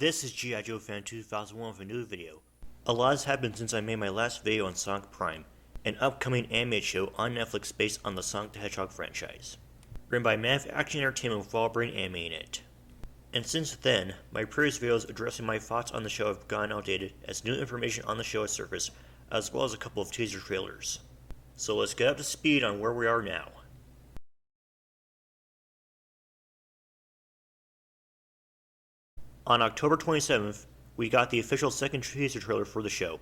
This is G.I. Joe Fan 2001 with a new video. A lot has happened since I made my last video on Sonic Prime, an upcoming animated show on Netflix based on the Sonic the Hedgehog franchise, written by Mammoth Action Entertainment with Wildbrain animating it. And since then, my previous videos addressing my thoughts on the show have gone outdated as new information on the show has surfaced, as well as a couple of teaser trailers. So let's get up to speed on where we are now. On October 27th, we got the official second teaser trailer for the show.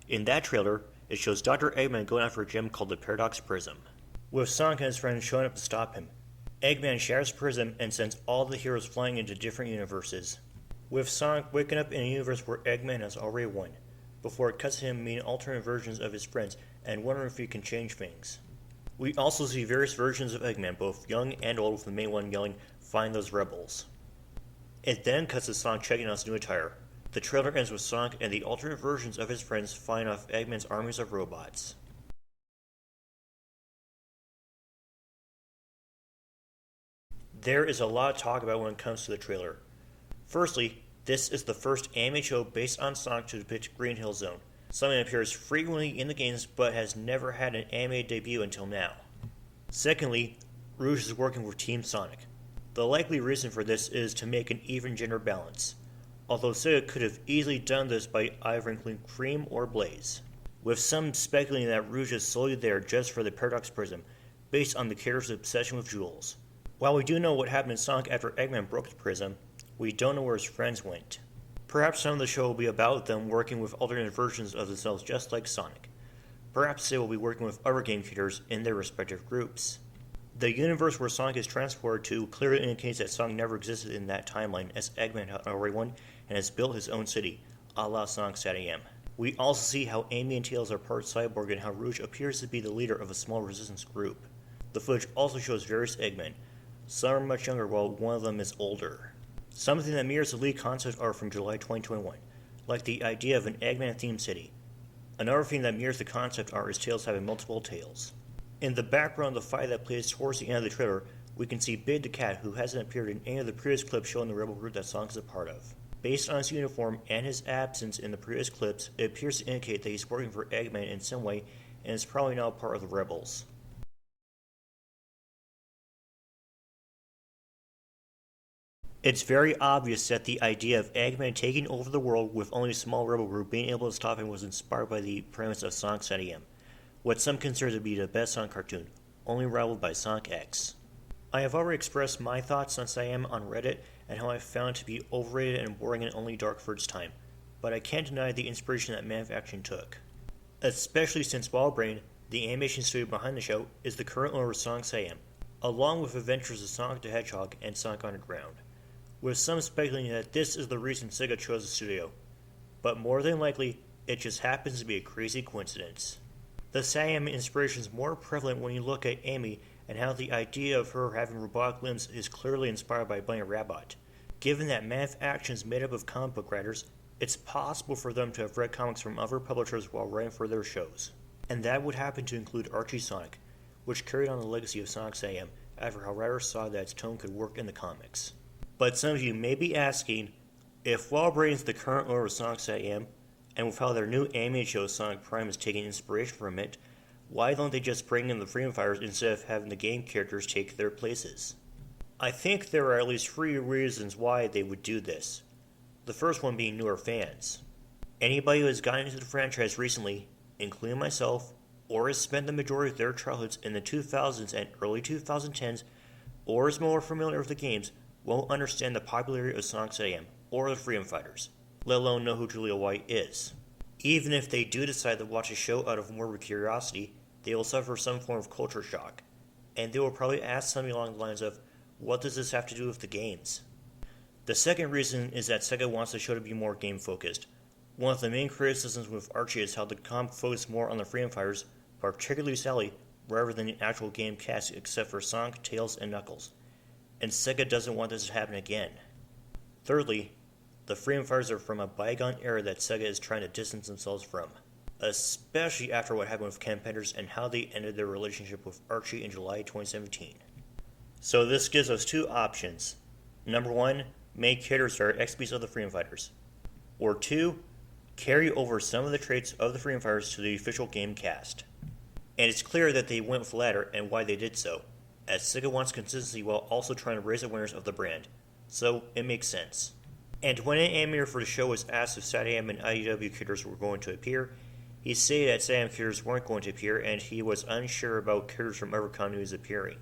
In that trailer, it shows Dr. Eggman going after a gem called the Paradox Prism, with Sonic and his friends showing up to stop him. Eggman shatters the prism and sends all the heroes flying into different universes, with Sonic waking up in a universe where Eggman has already won, before it cuts to him meeting alternate versions of his friends and wondering if he can change things. We also see various versions of Eggman, both young and old, with the main one yelling, "Find those rebels." It then cuts to Sonic checking on his new attire. The trailer ends with Sonic and the alternate versions of his friends fighting off Eggman's armies of robots. There is a lot to talk about when it comes to the trailer. Firstly, this is the first anime show based on Sonic to depict Green Hill Zone, something that appears frequently in the games but has never had an anime debut until now. Secondly, Rouge is working with Team Sonic. The likely reason for this is to make an even gender balance, although Sega could have easily done this by either including Cream or Blaze, with some speculating that Rouge is solely there just for the Paradox Prism, based on the character's obsession with jewels. While we do know what happened to Sonic after Eggman broke the prism, we don't know where his friends went. Perhaps some of the show will be about them working with alternate versions of themselves just like Sonic. Perhaps they will be working with other game creators in their respective groups. The universe where Sonic is transported to clearly indicates that Sonic never existed in that timeline, as Eggman had already won and has built his own city, a la Sonic SatAM. We also see how Amy and Tails are part cyborg and how Rouge appears to be the leader of a small resistance group. The footage also shows various Eggmen. Some are much younger while one of them is older. Something that mirrors the lead concept art from July 2021, like the idea of an Eggman-themed city. Another thing that mirrors the concept art is Tails having multiple tails. In the background of the fight that plays towards the end of the trailer, we can see Big the Cat, who hasn't appeared in any of the previous clips showing the rebel group that Sonic is a part of. Based on his uniform and his absence in the previous clips, it appears to indicate that he's working for Eggman in some way and is probably now part of the rebels. It's very obvious that the idea of Eggman taking over the world with only a small rebel group being able to stop him was inspired by the premise of Sonic SatAM, what some consider to be the best Sonic cartoon, only rivaled by Sonic X. I have already expressed my thoughts on SatAM on Reddit and how I found it to be overrated and boring and only dark for its time, but I can't deny the inspiration that Mammoth Action took. Especially since Wildbrain, the animation studio behind the show, is the current owner of Sonic SatAM, along with Adventures of Sonic the Hedgehog and Sonic Underground, with some speculating that this is the reason Sega chose the studio, but more than likely, it just happens to be a crazy coincidence. The SatAM inspiration is more prevalent when you look at Amy and how the idea of her having robotic limbs is clearly inspired by Bunny Rabbit. Given that Mammoth Action is made up of comic book writers, it's possible for them to have read comics from other publishers while writing for their shows. And that would happen to include Archie Sonic, which carried on the legacy of Sonic SatAM after how writers saw that its tone could work in the comics. But some of you may be asking, if Wildbrain is the current owner of Sonic SatAM, and with how their new animated show Sonic Prime is taking inspiration from it, why don't they just bring in the Freedom Fighters instead of having the game characters take their places? I think there are at least 3 reasons why they would do this. The first one being newer fans. Anybody who has gotten into the franchise recently, including myself, or has spent the majority of their childhoods in the 2000s and early 2010s, or is more familiar with the games, won't understand the popularity of Sonic SatAM or the Freedom Fighters, let alone know who Julia White is. Even if they do decide to watch a show out of morbid curiosity, they will suffer some form of culture shock, and they will probably ask something along the lines of, what does this have to do with the games? The second reason is that Sega wants the show to be more game-focused. One of the main criticisms with Archie is how the comic focused more on the Freedom Fighters, particularly Sally, rather than the actual game cast except for Sonic, Tails, and Knuckles. And Sega doesn't want this to happen again. Thirdly, the Freedom Fighters are from a bygone era that Sega is trying to distance themselves from, especially after what happened with Ken Penders and how they ended their relationship with Archie in July 2017. So this gives us 2 options. Number 1, make characters that are XPs of the Freedom Fighters. Or 2. Carry over some of the traits of the Freedom Fighters to the official game cast. And it's clear that they went with the latter and why they did so, as Sega wants consistency while also trying to raise awareness of the brand. So, it makes sense. And when an animator for the show was asked if SatAM and IDW characters were going to appear, he stated that SatAM characters weren't going to appear and he was unsure about characters from other continuities appearing.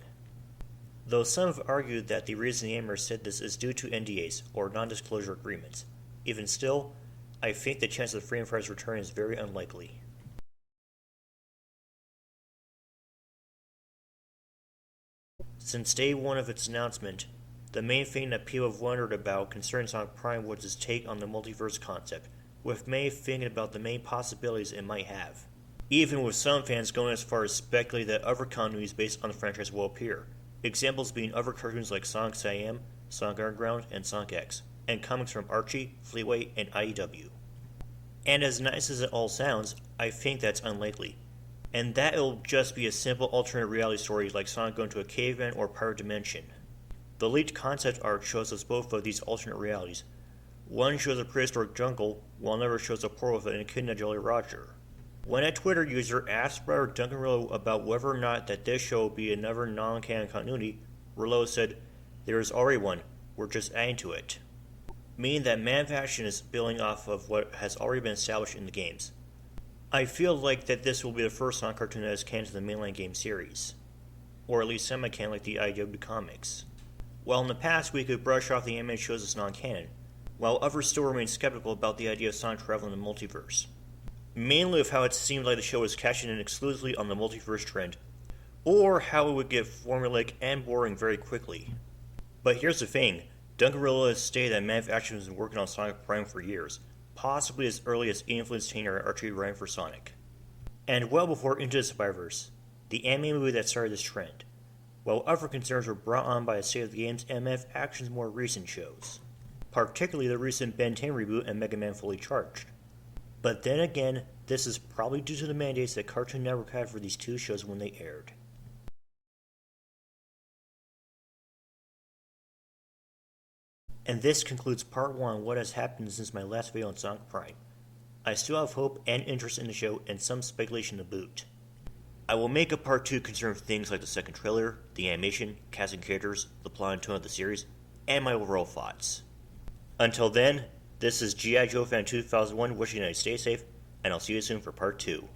Though some have argued that the reason the animator said this is due to NDAs, or non-disclosure agreements. Even still, I think the chance of the Freedom Fighters return is very unlikely. Since day one of its announcement, the main thing that people have wondered about concerning Sonic Prime was its take on the multiverse concept, with many thinking about the main possibilities it might have. Even with some fans going as far as speculating that other continuities based on the franchise will appear, examples being other cartoons like Sonic SatAM, Sonic Underground, and Sonic X, and comics from Archie, Fleetway, and IDW. And as nice as it all sounds, I think that's unlikely, and that it'll just be a simple alternate reality story like Sonic going to a caveman or pirate dimension. The leaked concept art shows us both of these alternate realities. One shows a prehistoric jungle, while another shows a portal with an echidna Jolly Roger. When a Twitter user asked writer Duncan Rillo about whether or not that this show will be another non-canon continuity, Rillo said, "There is already one, we're just adding to it." Meaning that Manfaction is building off of what has already been established in the games. I feel like that this will be the first Sonic cartoon that is canon to the mainline game series, or at least semi-canon like the IDW comics. While in the past we could brush off the animated shows as non-canon, while others still remain skeptical about the idea of Sonic traveling in the multiverse. Mainly with how it seemed like the show was cashing in exclusively on the multiverse trend, or how it would get formulaic and boring very quickly. But here's the thing, Duncan Rillo has stated that Manfaction has been working on Sonic Prime for years, possibly as early as Influence Tainer Archie ran for Sonic. And well before Into the Spider-Verse, the anime movie that started this trend, while other concerns were brought on by the state of the game's Manfaction's more recent shows, particularly the recent Ben 10 reboot and Mega Man Fully Charged. But then again, this is probably due to the mandates that Cartoon Network had for these two shows when they aired. And this concludes part 1 on what has happened since my last video on Sonic Prime. I still have hope and interest in the show and some speculation to boot. I will make a part 2 concerning things like the second trailer, the animation, casting characters, the plot and tone of the series, and my overall thoughts. Until then, this is G.I. Joe Fan 2001 wishing you stay safe, and I'll see you soon for part 2.